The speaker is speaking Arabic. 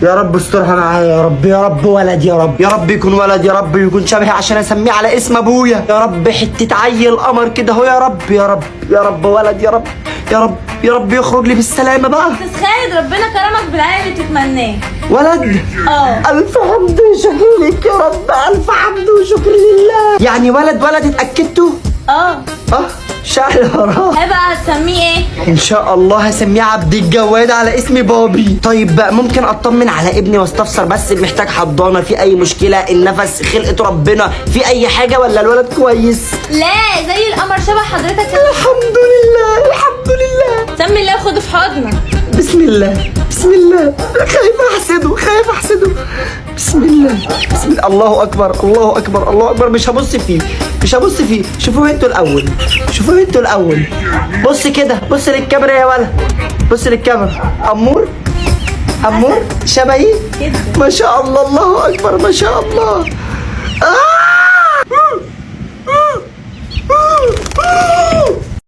يا رب استرها معايا يا رب، يا رب ولد، يا رب يا رب يكون ولد، يا رب يكون شبهي عشان اسميه على اسم ابويا، يا رب حته عيل قمر كده اهو، يا رب يا رب يا رب ولد، يا رب يا رب يا رب يخرج لي بالسلامه بقى. بس خالد ربنا كرمك بالعيل اللي بتتمناه. ولد؟ اه. الف حمد وشكر لك يا رب، الف حمد وشكر لله. يعني ولد اتاكدتوا؟ اه. شعر وراه. هيبقى هتسميه ايه؟ ان شاء الله هسميه عبد الجواد على اسم بابي. طيب بقى ممكن اطمن على ابني واستفسر بس محتاج حضانه، في اي مشكله، النفس، خلقه ربنا، في اي حاجه ولا الولد كويس؟ لا زي القمر شبه حضرتك. الحمد لله الحمد لله. سمي الله وخده في حضنك. بسم الله بسم الله. خايف احسده. بسم الله بسم الله. الله اكبر الله اكبر الله اكبر. مش هبص فيه. شوفوه انتوا الاول. بص كده، بص للكاميرا يا ولد، بص للكاميرا. امور شبهي ما شاء الله. الله اكبر ما شاء الله.